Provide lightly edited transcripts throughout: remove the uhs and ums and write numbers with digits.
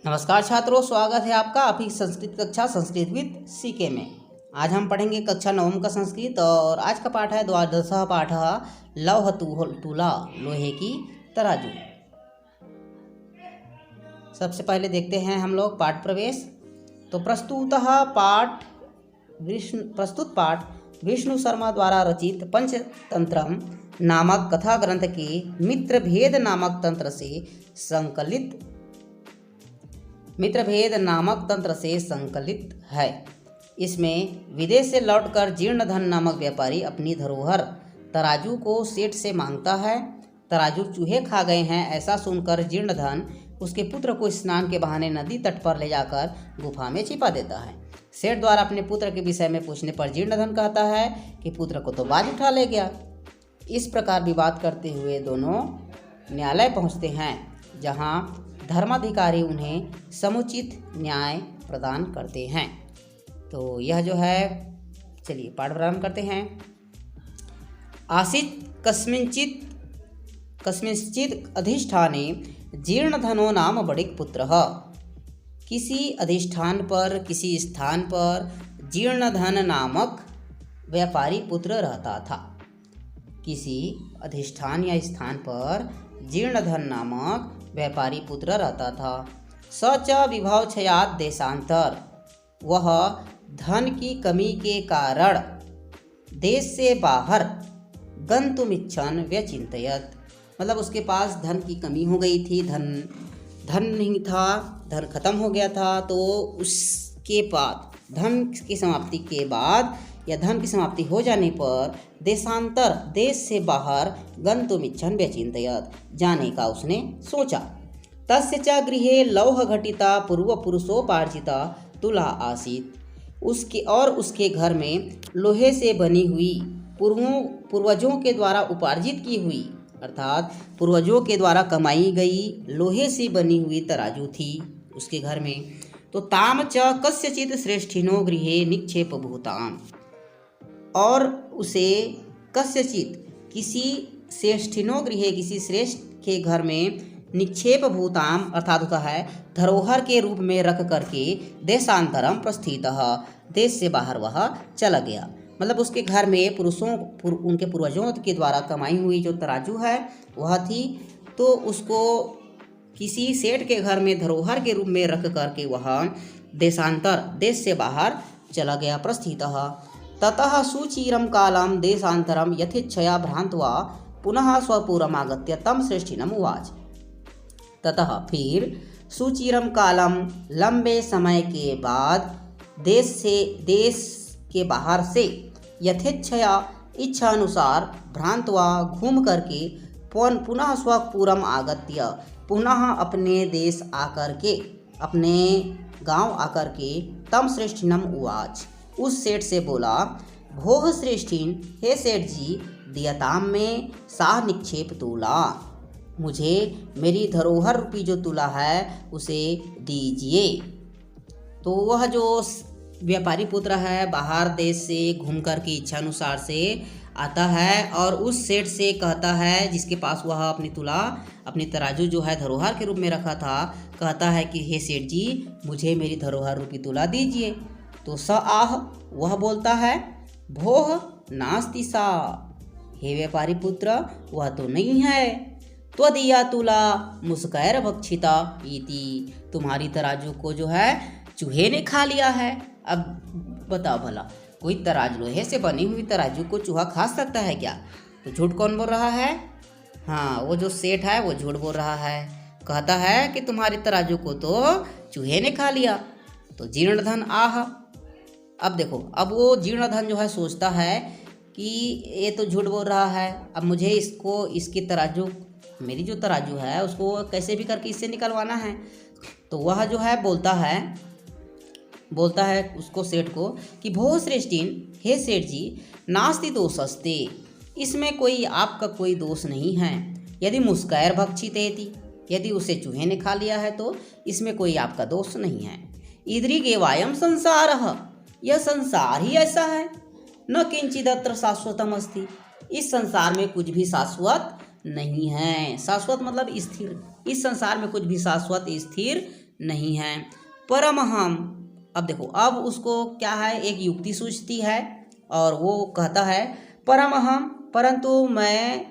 नमस्कार छात्रों, स्वागत है आपका आपकी संस्कृत कक्षा संस्कृत विद सीके में। आज हम पढ़ेंगे कक्षा नवम का संस्कृत और आज का पाठ है द्वादश पाठ लौह तुला लोहे की तराजू। सबसे पहले देखते हैं हम लोग पाठ प्रवेश। तो प्रस्तुत पाठ विष्णु शर्मा द्वारा रचित पंचतंत्रम नामक कथा ग्रंथ के मित्रभेद नामक तंत्र से संकलित है। इसमें विदेश से लौटकर जीर्णधन नामक व्यापारी अपनी धरोहर तराजू को सेठ से मांगता है। तराजू चूहे खा गए हैं ऐसा सुनकर जीर्णधन उसके पुत्र को स्नान के बहाने नदी तट पर ले जाकर गुफा में छिपा देता है। सेठ द्वारा अपने पुत्र के विषय में पूछने पर जीर्णधन कहता है कि पुत्र को तो बाज उठा ले गया। इस प्रकार विवाद करते हुए दोनों न्यायालय पहुंचते हैं, जहां धर्माधिकारी उन्हें समुचित न्याय प्रदान करते हैं। तो यह जो है, चलिए पाठ प्रारंभ करते हैं। आसीत कस्मिंश्चित् अधिष्ठाने जीर्णधनो नाम बड़िक पुत्रः। किसी अधिष्ठान पर, किसी स्थान पर जीर्णधन नामक व्यापारी पुत्र रहता था। किसी अधिष्ठान या स्थान पर जीर्णधन नामक व्यापारी पुत्र रहता था। स च विभवक्षयात् देशांतर, वह धन की कमी के कारण देश से बाहर गंतुमिच्छन व्यचिंतयत्, मतलब उसके पास धन की कमी हो गई थी, धन नहीं था, धन खत्म हो गया था। तो उसके बाद धन की समाप्ति के बाद या धन की समाप्ति हो जाने पर देशांतर, देश से बाहर गंतुमिच्छन व्यचिंतयत्, जाने का उसने सोचा। तस्य च गृहे लौह घटिता पूर्व पुरुषोपार्जिता तुला आसीत्, उसके घर में लोहे से बनी हुई पूर्वजों के द्वारा उपार्जित की हुई, अर्थात पूर्वजों के द्वारा कमाई गई लोहे से बनी हुई तराजू थी उसके घर में। तो ताम च कस्यचित् श्रेष्ठिनो गृहे निक्षेप भूताम, और उसे कस्यचित् किसी श्रेष्ठिनो गृहे, किसी श्रेष्ठ के घर में निक्षेप भूताम अर्थात होता है धरोहर के रूप में रख करके देशांतरम प्रस्थितः, देश से बाहर वह चला गया। मतलब उसके घर में उनके पूर्वजों के द्वारा कमाई हुई जो तराजू है वह थी, तो उसको किसी सेठ के घर में धरोहर के रूप में रख करके वह देशांतर, देश से बाहर चला गया, प्रस्थितः। ततः सुचिरं कालं देशांतरं यथेच्छया भ्रांत्वा पुनः स्वपुरमागत्य तम श्रेष्ठिनम उवाच। ततः फिर सुचिरं कालम, लंबे समय के बाद देश के बाहर से यथेच्छया इच्छा अनुसार भ्रांत्वा घूम करके पुनः स्वपुरम आगत्य, पुनः अपने देश आकर के, अपने गांव आकर के तम श्रेष्ठिनम उवाच, उस सेठ से बोला, भोह श्रेष्ठिन, हे सेठ जी, दियताम में साह निक्षेप तुला, मुझे मेरी धरोहर रूपी जो तुला है उसे दीजिए। तो वह जो व्यापारी पुत्र है बाहर देश से घूम कर की इच्छा अनुसार से आता है और उस सेठ से कहता है, जिसके पास वह अपनी तुला, अपनी तराजू जो है धरोहर के रूप में रखा था, कहता है कि हे सेठ जी, मुझे मेरी धरोहर रूपी तुला दीजिए। तो स आह, वह बोलता है, भोह नास्ति सा, हे व्यापारी पुत्र, वह तो नहीं है। त्वदीया तुला मुस्कैर भक्षिता इति, तुम्हारी तराजू को जो है चूहे ने खा लिया है। अब बताओ भला, कोई तराजू, लोहे से बनी हुई तराजू को चूहा खा सकता है क्या? तो झूठ कौन बोल रहा है? हाँ, वो जो सेठ है वो झूठ बोल रहा है, कहता है कि तुम्हारी तराजू को तो चूहे ने खा लिया। तो जीर्णधन आह, अब देखो, अब वो जीर्णधन जो है सोचता है कि ये तो झूठ बोल रहा है, अब मुझे इसकी तराजू, मेरी जो तराजू है उसको कैसे भी करके इससे निकलवाना है। तो वह जो है बोलता है उसको, सेठ को, कि भो श्रेष्ठिन, हे सेठ जी, नास्ति दोषस्ते, इसमें कोई आपका कोई दोष नहीं है। यदि मुस्कैर भक्षितेति, यदि उसे चूहे ने खा लिया है तो इसमें कोई आपका दोष नहीं है। ईदृगेवायं संसारः, यह संसार ही ऐसा है। न किंचिदत्र शाश्वतम अस्ति, इस संसार में कुछ भी शाश्वत नहीं है। शाश्वत मतलब स्थिर, इस संसार में कुछ भी शाश्वत स्थिर नहीं है। परमहम, अब देखो, अब उसको क्या है, एक युक्ति सूझती है और वो कहता है परमहम, परंतु मैं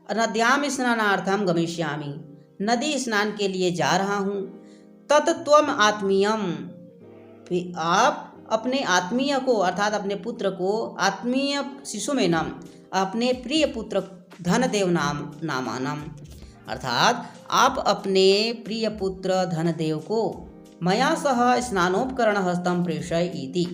नद्याम स्नानार्थम गमिष्यामि, नदी स्नान के लिए जा रहा हूँ। तत्त्वम आत्मीयम, फिर आप अपने आत्मीय को अर्थात अपने पुत्र को, आत्मीय शिशु में नम, अपने प्रिय पुत्र धनदेव नामानम, अर्थात आप अपने प्रिय पुत्र धनदेव को मया सह स्नानोपकरण हस्तम प्रेषय इति,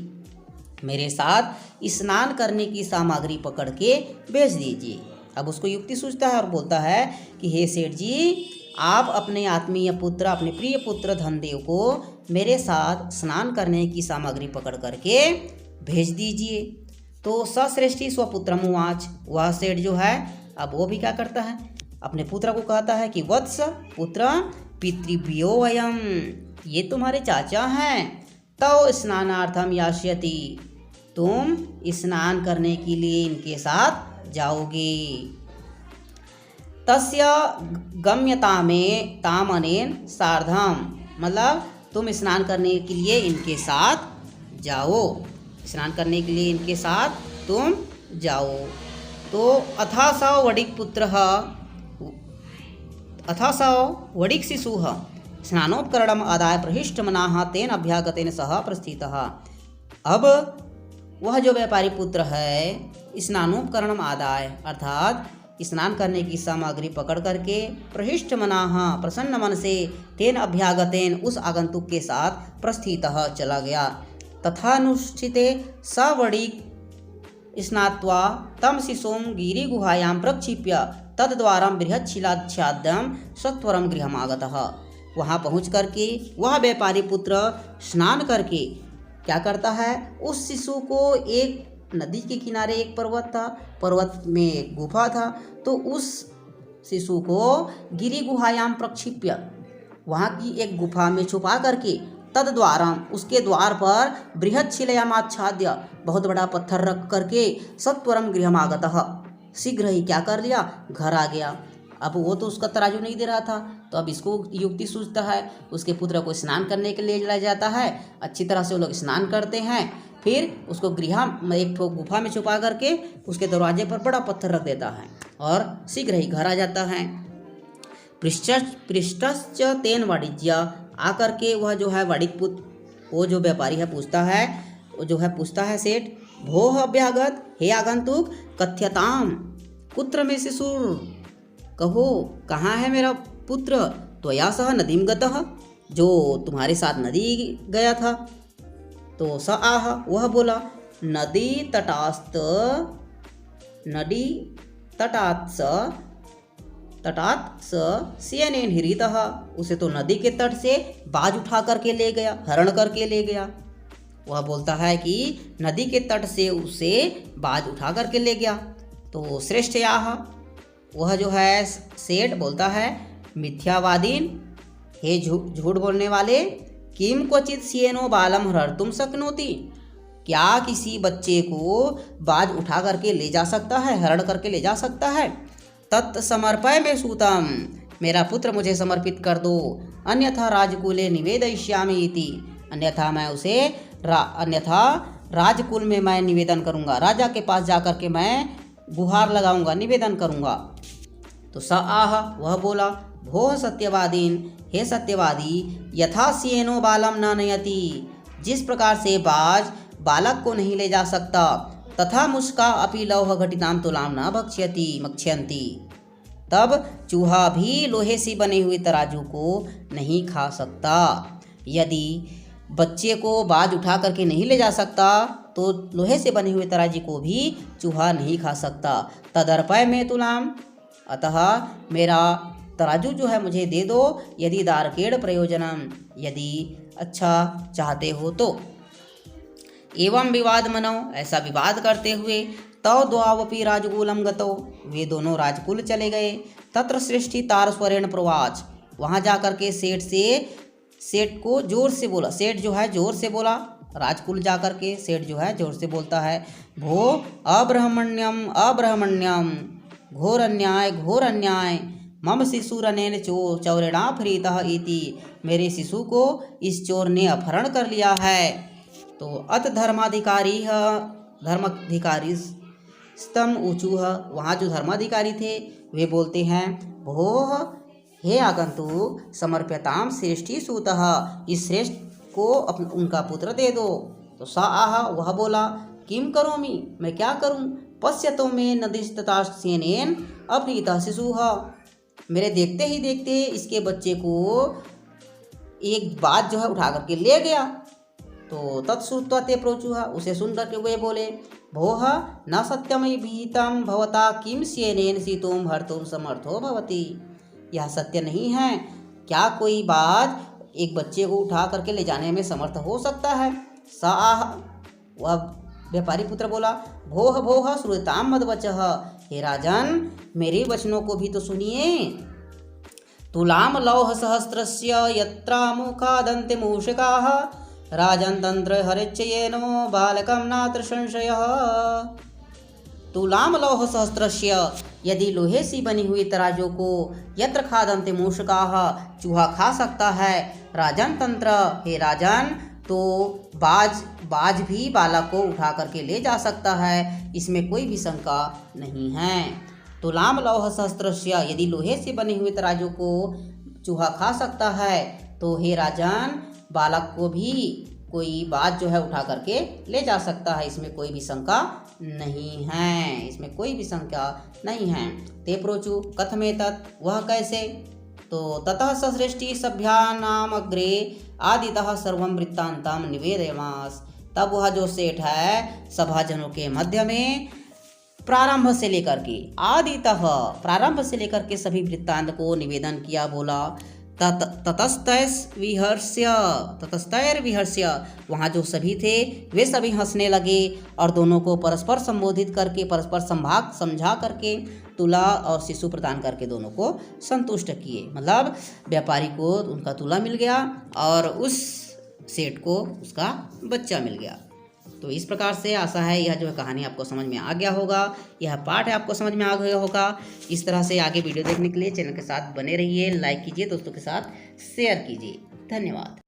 मेरे साथ स्नान करने की सामग्री पकड़ के भेज दीजिए। अब उसको युक्ति सूझता है और बोलता है कि हे सेठ जी, आप अपने आत्मीय पुत्र, अपने प्रिय पुत्र धनदेव को मेरे साथ स्नान करने की सामग्री पकड़ करके भेज दीजिए। तो सश्रेष्ठी स्वपुत्रम उवाच, वह सेठ जो है अब वो भी क्या करता है, अपने पुत्र को कहता है कि वत्स पुत्र पितृभ्यो वयम, ये तुम्हारे चाचा हैं, तो स्नानार्थम यास्यति, तुम स्नान करने के लिए इनके साथ जाओगे। तस्य गम्यता में तामनेन सार्धम, मतलब तुम स्नान करने के लिए इनके साथ जाओ, स्नान करने के लिए इनके साथ तुम जाओ। तो अथासौ वडिक पुत्र, अथासौ वडिक शिशु स्नानोपकरणम आदाय प्रहिष्टमनाः तेन अभ्यागतेन सह प्रस्थितः। अब वह जो व्यापारी पुत्र है स्नानोपकरणम आदाय, अर्थात स्नान करने की सामग्री पकड़ करके प्रहिष्टमनाः, प्रसन्न मन से, तेन अभ्यागतेन, उस आगंतुक के साथ प्रस्थितः, चला गया। तथानुष्ठिते स वडिक स्नात्वा तम शिशुं गिरिगुहायां प्रक्षिप्य तद्द्वारं बृहच्छिलाच्छाद्यं सत्वरं गृहमागतः। वहाँ पहुँच करके वह व्यापारी पुत्र स्नान करके क्या करता है, उस शिशु को, एक नदी के किनारे एक पर्वत था, पर्वत में एक गुफा था, तो उस शिशु को गिरि गुहायाम प्रक्षिप्य, वहाँ की एक गुफा में छुपा करके, तद द्वारम, उसके द्वार पर बृहत् शिलायामाच्छाद्य, बहुत बड़ा पत्थर रख करके, सत्वरम गृहमागतः, शीघ्र ही क्या कर लिया, घर आ गया। अब वो तो उसका तराजू नहीं दे रहा था, तो अब इसको युक्ति सूझता है, उसके पुत्र को स्नान करने के लिए लाया जाता है, अच्छी तरह से वो लोग स्नान करते हैं, फिर उसको गृह एक गुफा में छुपा करके उसके दरवाजे पर बड़ा पत्थर रख देता है और शीघ्र ही घर आ जाता है। पृष्ठश्च तेन वाणिज्य, आकर के वह जो है वाणिक पुत्र, वो जो व्यापारी है पूछता है, वो जो है पूछता है सेठ, भोः अभ्यागत, हे आगंतुक, कथ्यताम कुत्र में शिशुर, कहो कहाँ है मेरा पुत्र, त्वया सह नदीम गतः, जो तुम्हारे साथ नदी गया था। तो स आह, वह बोला, नदी तटास्त, नदी तटात् स सेनेन हृतः, उसे तो नदी के तट से बाज उठा करके ले गया, हरण करके ले गया। वह बोलता है कि नदी के तट से उसे बाज उठा करके ले गया। तो श्रेष्ठ याह, वह जो है सेठ बोलता है, मिथ्यावादीन, हे झूठ बोलने वाले, किम क्वचित सियेनो बालम हर्तुम शक्नोति, क्या किसी बच्चे को बाज उठा करके ले जा सकता है, हरण करके ले जा सकता है। तत्समर्पय में सूतम, मेरा पुत्र मुझे समर्पित कर दो, अन्यथा राजकुले निवेदयिष्यामि इति, अन्यथा मैं उसे अन्यथा राजकुल में मैं निवेदन करूँगा, राजा के पास जा कर के मैं गुहार लगाऊंगा, निवेदन करूँगा। तो स आह, वह बोला, भोः सत्यवादीन, हे सत्यवादी, यथा सियेनो बालम न नयति, जिस प्रकार से बाज बालक को नहीं ले जा सकता, तथा मुष्का अपि लौह घटिताम तुलाम न भक्ष्यन्ति, तब चूहा भी लोहे से बने हुए तराजू को नहीं खा सकता। यदि बच्चे को बाज उठा करके नहीं ले जा सकता, तो लोहे से बने हुए तराजू को भी चूहा नहीं खा सकता। तदर्पय में तुलाम, अतः मेरा तराजू जो है मुझे दे दो, यदि दारकेड़ प्रयोजनम, यदि अच्छा चाहते हो तो। एवं विवाद मनो, ऐसा विवाद करते हुए, तौ द्वावपि राजकुलम गतो, वे दोनों राजकुल चले गए। तत्र सृष्टि तार स्वरेण प्रवाच, वहाँ जा कर के सेठ को जोर से बोला, सेठ जो है जोर से बोला, राजकुल जा कर के सेठ जो है जोर से बोलता है, भो अब्रह्मण्यम अब्रह्मण्यम, घोर अन्याय घोर अन्याय, मम शिशुरनेन चौरेणा फरीतः इति, मेरे शिशु को इस चोर ने अपहरण कर लिया है। तो अत धर्माधिकारी स्तम ऊचूह, वहाँ जो धर्माधिकारी थे वे बोलते हैं, भोः हे आगंतुक समर्प्यताम श्रेष्ठी सूतः, इस श्रेष्ठ को उनका पुत्र दे दो। तो सा आह, वह बोला, किम करोमि, मैं क्या करूं, पश्यतो में नदिस्ततास्यनेन अपहृतः शिशुः, मेरे देखते ही देखते इसके बच्चे को एक बात जो है उठा करके ले गया। तो तत्श्रुत्वा ते प्रोचुः, उसे सुन करके वे बोले, भोः न सत्यमयि भीतं भवता किम स्येनेन सीतुं हर्तुं समर्थो भवति, यह सत्य नहीं है, क्या कोई बाज एक बच्चे को उठा करके ले जाने में समर्थ हो सकता है। सा आह, वह व्यापारी पुत्र बोला, भोः भोः श्रूयताम मद्वचः, हे राजन मेरे वचनों को भी तो सुनिए। तुलाम लौह सहस्त्रस्य यत्रा मुखादन्ते मूषिकाः, राजन तंत्र हरिच्येनो बालकं नात्र संशयः। तुलाम लौह सहस्त्रस्य, यदि लोहे सी बनी हुई तराजों को यत्र खादन्ते मूषकाः, चूहा खा सकता है, राजन तंत्र, हे राजन तो बाज भी बालक को उठा करके ले जा सकता है, इसमें कोई भी शंका नहीं है। तुलाम लौह सहस्त्रस्य, यदि लोहे से बने हुए तराजू को चूहा खा सकता है, तो हे राजन बालक को भी कोई बाज जो है उठा करके ले जा सकता है, इसमें कोई भी शंका नहीं है, इसमें कोई भी शंका नहीं है। ते प्रोचु कथमेतत्, वह कैसे। तो ततः सश्रेष्ठी सभ्यानामग्रे आदितः सर्वं वृत्तान्तं निवेदयामास, तब वह जो सेठ है सभाजनों के मध्य में प्रारंभ से लेकर के आदितः, प्रारंभ से लेकर के सभी वृत्तांत को निवेदन किया, बोला ततस्तैर विहर्ष्य, वहाँ जो सभी थे वे सभी हंसने लगे और दोनों को परस्पर संबोधित करके, परस्पर समझा करके तुला और शिशु प्रदान करके दोनों को संतुष्ट किए। मतलब व्यापारी को उनका तुला मिल गया और उस सेठ को उसका बच्चा मिल गया। तो इस प्रकार से आशा है यह जो कहानी आपको समझ में आ गया होगा, यह पाठ है आपको समझ में आ गया होगा। इस तरह से आगे वीडियो देखने के लिए चैनल के साथ बने रहिए, लाइक कीजिए, दोस्तों के साथ शेयर कीजिए। धन्यवाद।